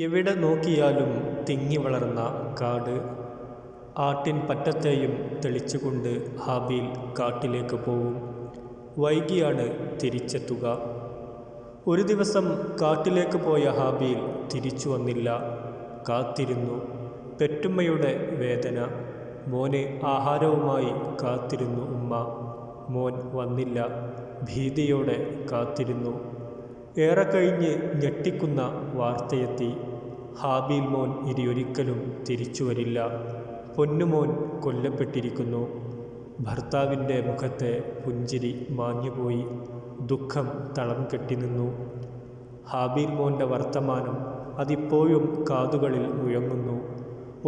എവിടെ നോക്കിയാലും തിങ്ങി വളർന്ന കാട്. ആട്ടിൻ പറ്റത്തെയും തെളിച്ചുകൊണ്ട് ഹാബീൽ കാട്ടിലേക്ക് പോവും. വൈകിയാണ് തിരിച്ചെത്തുക. ഒരു ദിവസം കാട്ടിലേക്ക് പോയ ഹാബീൽ തിരിച്ചു വന്നില്ല. കാത്തിരുന്നു. പെറ്റുമ്മയുടെ വേദന. മോന് ആഹാരവുമായി കാത്തിരുന്നു ഉമ്മ. മോൻ വന്നില്ല. ഭീതിയോടെ കാത്തിരുന്നു. ഏറെ കഴിഞ്ഞ് ഞെട്ടിക്കുന്ന വാർത്തയെത്തി. ഹാബീൽ മോൻ ഇനിയൊരിക്കലും തിരിച്ചു വരില്ല. പൊന്നുമോൻ കൊല്ലപ്പെട്ടിരിക്കുന്നു. ഭർത്താവിൻ്റെ മുഖത്തെ പുഞ്ചിരി മാഞ്ഞുപോയി. ദുഃഖം തളം കെട്ടി നിന്നു. ഹാബീൽ മോൻ്റെ വർത്തമാനം അതിപ്പോഴും കാതുകളിൽ മുഴങ്ങുന്നു.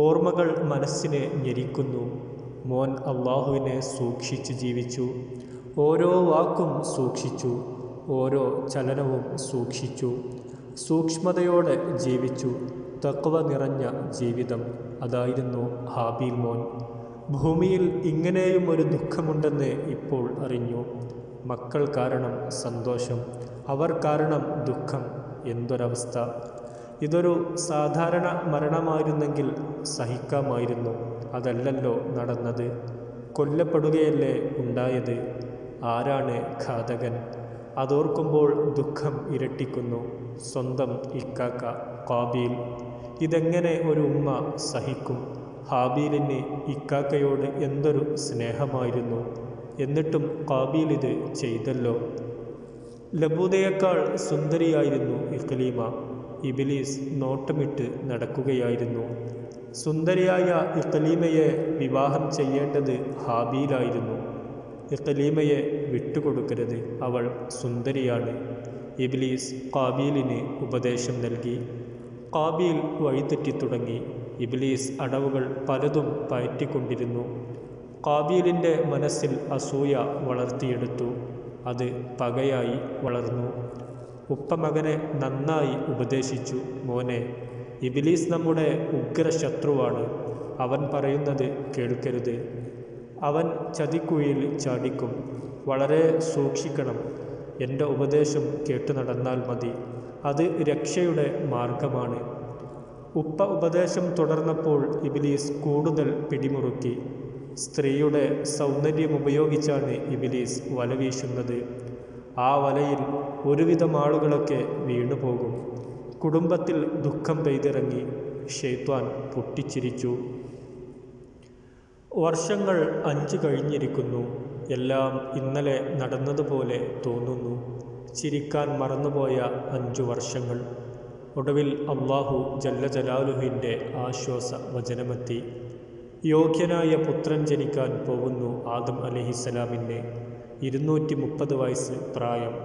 ഓർമ്മകൾ മനസ്സിനെ ഞെരിക്കുന്നു. മോൻ അള്ളാഹുവിനെ സൂക്ഷിച്ച് ജീവിച്ചു. ഓരോ വാക്കും സൂക്ഷിച്ചു. ഓരോ ചലനവും സൂക്ഷിച്ചു. സൂക്ഷ്മതയോടെ ജീവിച്ചു. തഖ്വ നിറഞ്ഞ ജീവിതം. അതായിരുന്നു ഹാബീൽ മോൻ. ഭൂമിയിൽ ഇങ്ങനെയും ഒരു ദുഃഖമുണ്ടെന്ന് ഇപ്പോൾ അറിഞ്ഞു. മക്കൾ കാരണം സന്തോഷം, അവർ കാരണം ദുഃഖം. എന്തൊരവസ്ഥ! ഇതൊരു സാധാരണ മരണമായിരുന്നെങ്കിൽ സഹിക്കാമായിരുന്നു. അതല്ലല്ലോ നടന്നത്. കൊല്ലപ്പെടുകയല്ലേ ഉണ്ടായത്. ആരാണ് ഘാതകൻ? അതോർക്കുമ്പോൾ ദുഃഖം ഇരട്ടിക്കുന്നു. സ്വന്തം ഇക്കാക്ക ഖാബീൽ. ഇതെങ്ങനെ ഒരു ഉമ്മ സഹിക്കും? ഹാബീലിന് ഇക്കാക്കയോട് എന്തൊരു സ്നേഹമായിരുന്നു. എന്നിട്ടും ഖാബീൽ ഇത് ചെയ്തല്ലോ. ലബൂദയേക്കാൾ സുന്ദരിയായിരുന്നു ഇഖ്ലീമ. ഇബ്ലീസ് നോട്ടമിട്ട് നടക്കുകയായിരുന്നു. സുന്ദരിയായ ഇഖ്ലീമയെ വിവാഹം ചെയ്യേണ്ടത് ഹാബീലായിരുന്നു. ഇഖ്ലീമയെ വിട്ടുകൊടുക്കരുത്, അവൾ സുന്ദരിയാണ്. ഇബ്ലീസ് ഖാബീലിന് ഉപദേശം നൽകി. ഖാബീൽ വഴിതെറ്റിത്തുടങ്ങി. ഇബ്ലീസ് അടവുകൾ പലതും പയറ്റിക്കൊണ്ടിരുന്നു. ഖാബീലിൻ്റെ മനസ്സിൽ അസൂയ വളർത്തിയെടുത്തു. അത് പകയായി വളർന്നു. ഉപ്പ മകനെ നന്നായി ഉപദേശിച്ചു. മോനെ, ഇബ്ലീസ് നമ്മുടെ ഉഗ്രശത്രുവാണ്. അവൻ പറയുന്നത് കേൾക്കരുത്. അവൻ ചതിക്കുഴിയിൽ ചാടിക്കും. വളരെ സൂക്ഷിക്കണം. എൻ്റെ ഉപദേശം കേട്ടു നടന്നാൽ മതി. അത് രക്ഷയുടെ മാർഗമാണ്. ഉപ്പ ഉപദേശം തുടർന്നപ്പോൾ ഇബ്ലീസ് കൂടുതൽ പിടിമുറുക്കി. സ്ത്രീയുടെ സൗന്ദര്യം ഉപയോഗിച്ചാണ് ഇബ്ലീസ് വല വീശുന്നത്. ആ വലയിൽ ഒരുവിധം ആളുകളൊക്കെ വീണുപോകും. കുടുംബത്തിൽ ദുഃഖം പെയ്തിറങ്ങി. ശൈത്വാൻ പൊട്ടിച്ചിരിച്ചു. വർഷങ്ങൾ 5 കഴിഞ്ഞിരിക്കുന്നു. എല്ലാം ഇന്നലെ നടന്നതുപോലെ തോന്നുന്നു. ചിരിക്കാൻ മറന്നുപോയ 5 വർഷങ്ങൾ. ഒടുവിൽ അല്ലാഹു ജല്ല ജലാലുഹിൻ്റെ ആശ്വാസ വചനമെത്തി. യോഗ്യനായ പുത്രൻ ജനിക്കാൻ പോകുന്നു ആദം അലൈഹിസ്സലാമിന്. 230 വയസ്സ് പ്രായം.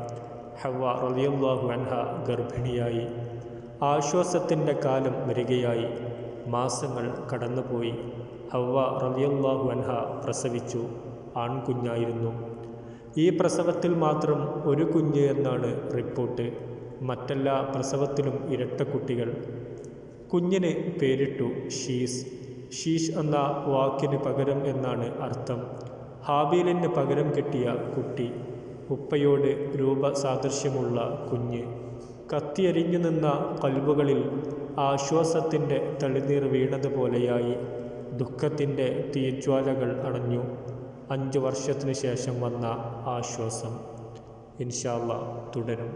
ഹവ്വ റളിയല്ലാഹു അൻഹ ഗർഭിണിയായി. ആശ്വാസത്തിൻ്റെ കാലം വരികയായി. മാസങ്ങൾ കടന്നുപോയി. ഹവ്വ റളിയല്ലാഹു അൻഹ പ്രസവിച്ചു. ആൺകുഞ്ഞായിരുന്നു. ഈ പ്രസവത്തിൽ മാത്രം ഒരു കുഞ്ഞ് എന്നാണ് റിപ്പോർട്ട്. മറ്റെല്ലാ പ്രസവത്തിലും ഇരട്ടക്കുട്ടികൾ. കുഞ്ഞിന് പേരിട്ടു ഷീസ്. ഷീഷ് എന്ന വാക്കിന് പകരം എന്നാണ് അർത്ഥം. ഹാബീലിന് പകരം കിട്ടിയ കുട്ടി. ഉപ്പയോട് രൂപസാദൃശ്യമുള്ള കുഞ്ഞ്. കത്തിയരിഞ്ഞു നിന്ന കൽബുകളിൽ ആശ്വാസത്തിൻ്റെ തെളിനീർ വീണതുപോലെയായി. ദുഃഖത്തിൻ്റെ തീജ്വാലകൾ അണഞ്ഞു. 5 വർഷത്തിനു ശേഷം വന്ന ആശ്വാസം. ഇൻഷാ അല്ലാഹ് തുടരും.